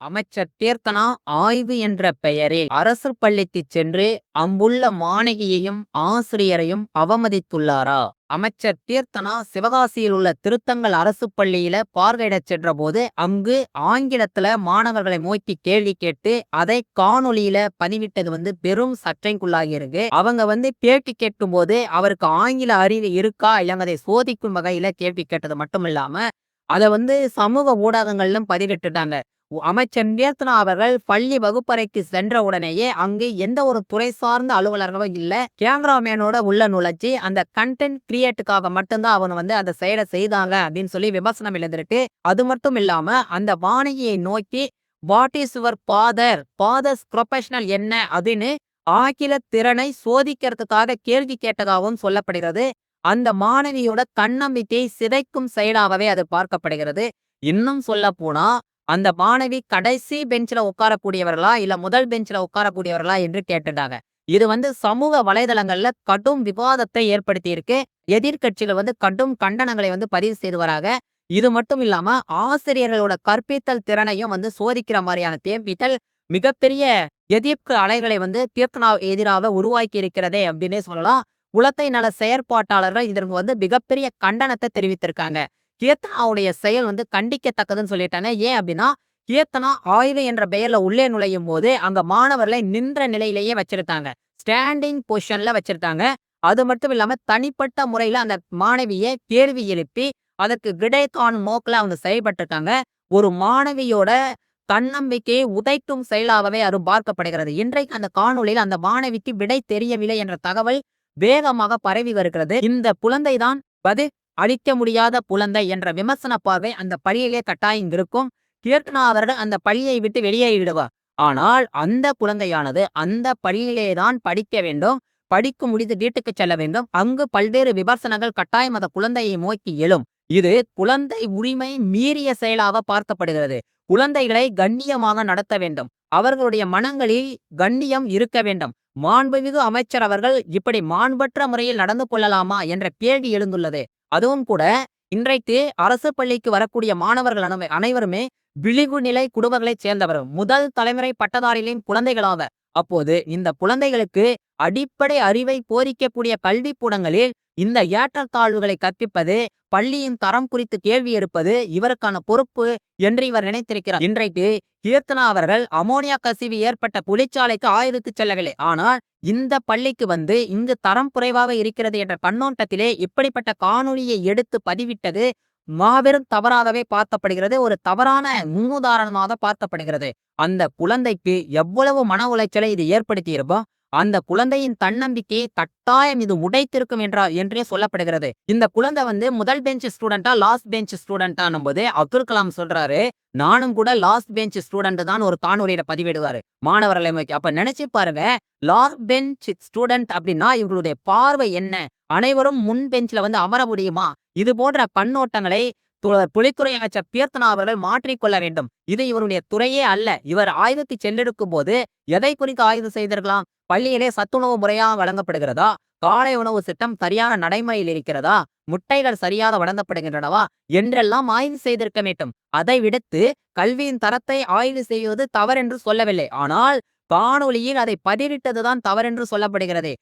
அமைச்சர் கீர்த்தனா ஆய்வு என்ற பெயரில் அரசு பள்ளிக்கு சென்று அங்குள்ள மாணவியையும் ஆசிரியரையும் அவமதித்துள்ளாரா? அமைச்சர் கீர்த்தனா சிவகாசியில் உள்ள திருத்தங்கல் அரசு பள்ளியில பார்வையிடச் சென்ற போது அங்கு ஆங்கிலத்துல மாணவர்களை நோக்கி கேள்வி கேட்டு அதை காணொலியில பதிவிட்டது பெரும் சர்ச்சைக்குள்ளாகி இருக்கு. அவங்க பேட்டி கேட்கும் போது அவருக்கு ஆங்கில அறிவு இருக்கா இல்லைங்கதை சோதிக்கும் வகையில கேள்வி கேட்டது மட்டும் இல்லாம அதை சமூக ஊடகங்களிலும் பதிவிட்டுட்டாங்க. அமைச்சர் கீர்த்தனா அவர்கள் பள்ளி வகுப்பறைக்கு சென்ற உடனேயே அங்கு எந்த ஒரு துறை சார்ந்த அலுவலர்களும் இல்ல. கேமராமேனோட உள்ள நுழைச்சி அந்த கண்டென்ட் கிரியேட்டுக்காக மட்டும்தான் அவங்க அந்த செயலை செய்தாங்க அப்படின்னு சொல்லி விமர்சனம் எழுந்திருக்கு. அது மட்டும் இல்லாம அந்த வானகியை நோக்கி what is your father's professional என்ன அப்படின்னு ஆங்கில திறனை சோதிக்கிறதுக்காக கேள்வி கேட்டதாகவும் சொல்லப்படுகிறது. அந்த மாணவியோட தன்னம்பிக்கையை சிதைக்கும் செயலாகவே அது பார்க்கப்படுகிறது. இன்னும் சொல்ல போனா அந்த மாணவி கடைசி பெஞ்சில உட்காரக்கூடியவர்களா இல்ல முதல் பெஞ்சில உட்காரக்கூடியவர்களா என்று கேட்டுட்டாங்க. இது சமூக வலைதளங்கள்ல கடும் விவாதத்தை ஏற்படுத்தி இருக்கு. எதிர்கட்சிகள் கடும் கண்டனங்களை பதிவு செய்து வராங்க. இது மட்டும் இல்லாம ஆசிரியர்களோட கற்பித்தல் திறனையும் சோதிக்கிற மாதிரியான தேர்விகள் மிகப்பெரிய எதிர்ப்பு அலைகளை கீர்த்தனா எதிராக உருவாக்கி இருக்கிறதே அப்படின்னே சொல்லலாம். குழந்தை நல செயற்பாட்டாளர்கள் இதற்கு மிகப்பெரிய கண்டனத்தை தெரிவித்திருக்காங்க. கீர்த்தனாவுடைய செயல் கண்டிக்கத்தக்கதுன்னு சொல்லிட்டாங்க. ஏன் அப்படின்னா கீர்த்தனா ஆய்வு என்ற பெயர்ல உள்ளே நுழையும் போது அங்க மாணவர்களை நின்ற நிலையிலேயே வச்சிருக்காங்க. ஸ்டாண்டிங் பொசிஷன்ல வச்சிருக்காங்க. அது மட்டும் இல்லாம தனிப்பட்ட முறையில அந்த மாணவியை கேள்வி எழுப்பி அதற்கு விடை காணும் நோக்கில அவங்க செயல்பட்டிருக்காங்க. ஒரு மாணவியோட தன்னம்பிக்கையை உதைக்கும் செயலாகவே அது பார்க்கப்படுகிறது. இன்றைக்கு அந்த காணொலியில் அந்த மாணவிக்கு விடை தெரியவில்லை என்ற தகவல் வேகமாக பரவி வருகிறது. இந்த குழந்தைதான் பதில் அளிக்க முடியாத குழந்தை என்ற விமர்சன பார்வை அந்த பள்ளியிலே கட்டாயம் இருக்கும். கீர்த்தனா அவர்கள் அந்த பள்ளியை விட்டு வெளியேறிடுவார். ஆனால் அந்த குழந்தையானது அந்த பள்ளியிலேதான் படிக்க வேண்டும். படிக்க முடிந்து வீட்டுக்கு செல்ல வேண்டும். அங்கு பல்வேறு விமர்சனங்கள் கட்டாயம் அந்த குழந்தையை நோக்கி எழும். இது குழந்தை உரிமை மீறிய செயலாக பார்க்கப்படுகிறது. குழந்தைகளை கண்ணியமாக நடத்த வேண்டும். அவர்களுடைய மனங்களில் கண்ணியம் இருக்க வேண்டும். மாண்புமிகு அமைச்சர் அவர்கள் இப்படி மாண்பற்ற முறையில் நடந்து கொள்ளலாமா என்ற கேள்வி எழுந்துள்ளது. அதுவும் கூட இன்றைக்கு அரசு பள்ளிக்கு வரக்கூடிய மாணவர்கள் அனைவருமே விளிம்பு நிலை குடும்பங்களைச் சேர்ந்தவர். முதல் தலைமுறை பட்டதாரிகளின் குழந்தைகளாக. அப்போது இந்த குழந்தைகளுக்கு அடிப்படை அறிவை போதிக்கக்கூடிய கல்விக்கூடங்களில் இந்த ஏற்றத்தாழ்வுகளை கற்பிப்பது, பள்ளியின் தரம் குறித்து கேள்வி எடுப்பது இவருக்கான பொறுப்பு என்று இவர் நினைத்திருக்கிறார். இன்றைக்கு கீர்த்தனா அவர்கள் அமோனியா கசிவு ஏற்பட்ட தொழிற்சாலைக்கு ஆய்வுக்கு செல்லவில்லை. ஆனால் இந்த பள்ளிக்கு இங்கு தரம் குறைவாக இருக்கிறது என்ற கண்ணோட்டத்திலே இப்படிப்பட்ட காணொலியை எடுத்து பதிவிட்டது மாபெரும் தவறாகவே பார்க்கப்படுகிறது. ஒரு தவறான முன்னுதாரணமாக பார்க்கப்படுகிறது. அந்த குழந்தைக்கு எவ்வளவு மன உளைச்சலை இது ஏற்படுத்தி இருப்போம். அந்த குழந்தையின் தன்னம்பிக்கையை கட்டாயம் இது உடைத்திருக்கும் என்றே சொல்லப்படுகிறது. இந்த குழந்தை முதல் பெஞ்ச் ஸ்டூடெண்டா லாஸ்ட் பெஞ்ச் ஸ்டூடெண்டானும் போது அப்துல் கலாம் சொல்றாரு, நானும் கூட லாஸ்ட் பெஞ்ச் ஸ்டூடெண்ட் தான் ஒரு காணொலியில பதிவிடுவாரு மாணவர்களை நோக்கி. அப்ப நினைச்சு பாருங்க, லாஸ்ட் பெஞ்ச் ஸ்டூடெண்ட் அப்படின்னா இவங்களுடைய பார்வை என்ன? அனைவரும் முன் பெஞ்ச்ல அமர முடியுமா? இது போன்ற கண்ணோட்டங்களை தொழில்துறை அமைச்சர் கீர்த்தனா அவர்கள் மாற்றிக்கொள்ள வேண்டும். இது இவருடைய துறையே அல்ல. இவர் ஆய்வுக்கு சென்றிருக்கும் போது எதை குறித்து ஆய்வு செய்திருக்கலாம்? பள்ளியிலே சத்துணவு முறையாக வழங்கப்படுகிறதா? காலை உணவு திட்டம் சரியான நடைமுறையில் இருக்கிறதா? முட்டைகள் சரியாக வழங்கப்படுகின்றனவா என்றெல்லாம் ஆய்வு செய்திருக்க வேண்டும். அதை விடுத்து கல்வியின் தரத்தை ஆய்வு செய்வது தவறென்று சொல்லவில்லை. ஆனால் காணொலியில் அதை பதிவிட்டதுதான் தவறென்று சொல்லப்படுகிறது.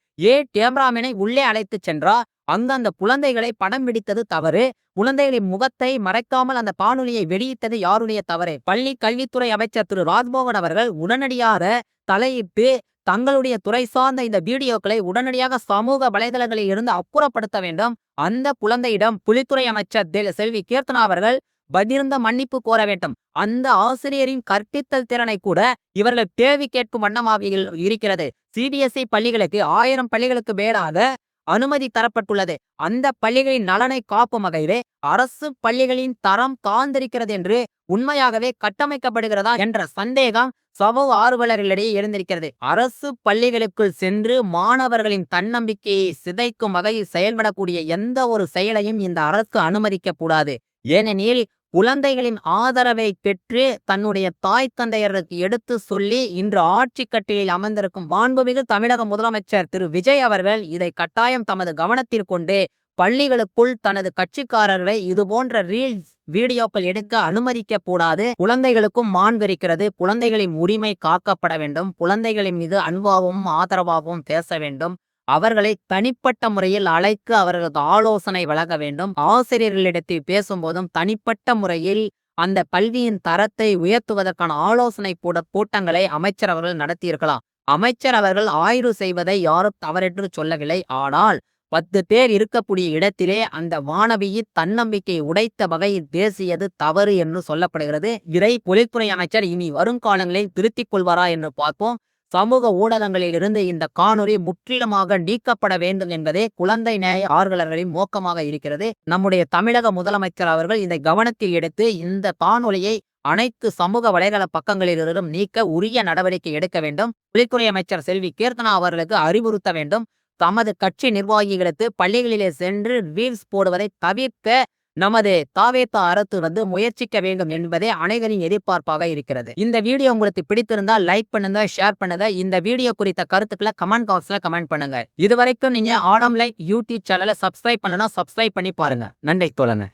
கேமராமேனை உள்ளே அழைத்து சென்றா அங்கு அந்த குழந்தைகளை படம் பிடித்தது தவறு. குழந்தைகளின் முகத்தை மறைக்காமல் அந்த காணொலியை வெளியிட்டது யாருடைய தவறு? பள்ளி கல்வித்துறை அமைச்சர் திரு ராஜ்மோகன் அவர்கள் உடனடியாக தலையிட்டு தங்களுடைய துறை சார்ந்த இந்த வீடியோக்களை உடனடியாக சமூக வலைதளங்களில் இருந்து அப்புறப்படுத்த வேண்டும். அந்த குழந்தையிடம் புலித்துறை அமைச்சர் செல்வி கீர்த்தனா அவர்கள் பகிர்ந்த மன்னிப்பு கோர வேண்டும். அந்த ஆசிரியரின் கற்பித்தல் திறனை கூட இவர்கள் கேள்வி கேட்கும் வண்ணமாக இருக்கிறது. சிபிஎஸ்இ பள்ளிகளுக்கு 1000 பள்ளிகளுக்கு மேலாக அனுமதி தரப்பட்டுள்ளது. அந்த பள்ளிகளின் நலனை காக்கும் வகையிலே அரசு பள்ளிகளின் தரம் தாழ்ந்திருக்கிறது என்று உண்மையாகவே கட்டமைக்கப்படுகிறதா என்ற சந்தேகம் சமூக ஆர்வலர்களிடையே எழுந்திருக்கிறது. அரசு பள்ளிகளுக்குள் சென்று மாணவர்களின் தன்னம்பிக்கையை சிதைக்கும் வகையில் செயல்படக்கூடிய எந்த ஒரு செயலையும் இந்த அரசு அனுமதிக்க கூடாது. ஏனெனில் குழந்தைகளின் ஆதரவை பெற்று தன்னுடைய தாய் தந்தையருக்கு எடுத்து சொல்லி இன்று ஆட்சி கட்டிலில் அமர்ந்திருக்கும் மாண்புமிகு தமிழக முதலமைச்சர் திரு விஜய் அவர்கள் இதை கட்டாயம் தமது கவனத்தில் கொண்டு பள்ளிகளுக்குள் தனது கட்சிக்காரர்களை இது போன்ற ரீல்ஸ் வீடியோக்கள் எடுக்க அனுமதிக்க கூடாது. குழந்தைகளுக்கும் மாண்பு இருக்கிறது. குழந்தைகளின் உரிமை காக்கப்பட வேண்டும். குழந்தைகளின் மீது அன்பாகவும் ஆதரவாகவும் பேச வேண்டும். அவர்களை தனிப்பட்ட முறையில் அழைத்து அவர்களுக்கு ஆலோசனை வழங்க வேண்டும். ஆசிரியர்களிடத்தில் பேசும்போதும் தனிப்பட்ட முறையில் அந்த கல்வியின் தரத்தை உயர்த்துவதற்கான ஆலோசனை கூட்டங்களை அமைச்சர் அவர்கள் நடத்தியிருக்கலாம். அமைச்சர் அவர்கள் ஆய்வு செய்வதை யாரும் தவறென்று சொல்லவில்லை. ஆனால் 10 பேர் இருக்கக்கூடிய இடத்திலே அந்த மாணவியின் தன்னம்பிக்கையை உடைத்த வகையில் பேசியது தவறு என்று சொல்லப்படுகிறது. இதை தொழில்துறை அமைச்சர் இனி வருங்காலங்களில் திருத்திக் கொள்வாரா என்று பார்ப்போம். சமூக ஊடகங்களில் இருந்து இந்த காணொளி முற்றிலுமாக நீக்கப்பட வேண்டும் என்பதே குழந்தை நேய ஆர்வலர்களின் நோக்கமாக இருக்கிறது. நம்முடைய தமிழக முதலமைச்சர் அவர்கள் இதை கவனத்தில் எடுத்து இந்த காணொளியை அனைத்து சமூக வலைதள பக்கங்களிலிருந்தும் நீக்க உரிய நடவடிக்கை எடுக்க வேண்டும். தொழில்துறை அமைச்சர் செல்வி கீர்த்தனா அவர்களுக்கு அறிவுறுத்த வேண்டும். தமது கட்சி நிர்வாகிகளுக்கு பள்ளிகளிலே சென்று ரீல்ஸ் போடுவதை தவிர்க்க நமது தாவேகா அரசு முயற்சிக்க வேண்டும் என்பதே அனைவரின் எதிர்பார்ப்பாக இருக்கிறது. இந்த வீடியோ உங்களுக்கு பிடித்திருந்தால் லைக் பண்ணுங்க, ஷேர் பண்ணுங்க. இந்த வீடியோ குறித்த கருத்துக்களை கமெண்ட் பாக்ஸ்ல கமெண்ட் பண்ணுங்க. இதுவரைக்கும் நீங்க ஆடம் லைக் யூடியூப் சேனலை சப்ஸ்கிரைப் பண்ணனா சப்ஸ்கிரைப் பண்ணி பாருங்க. நன்றி தோழனே.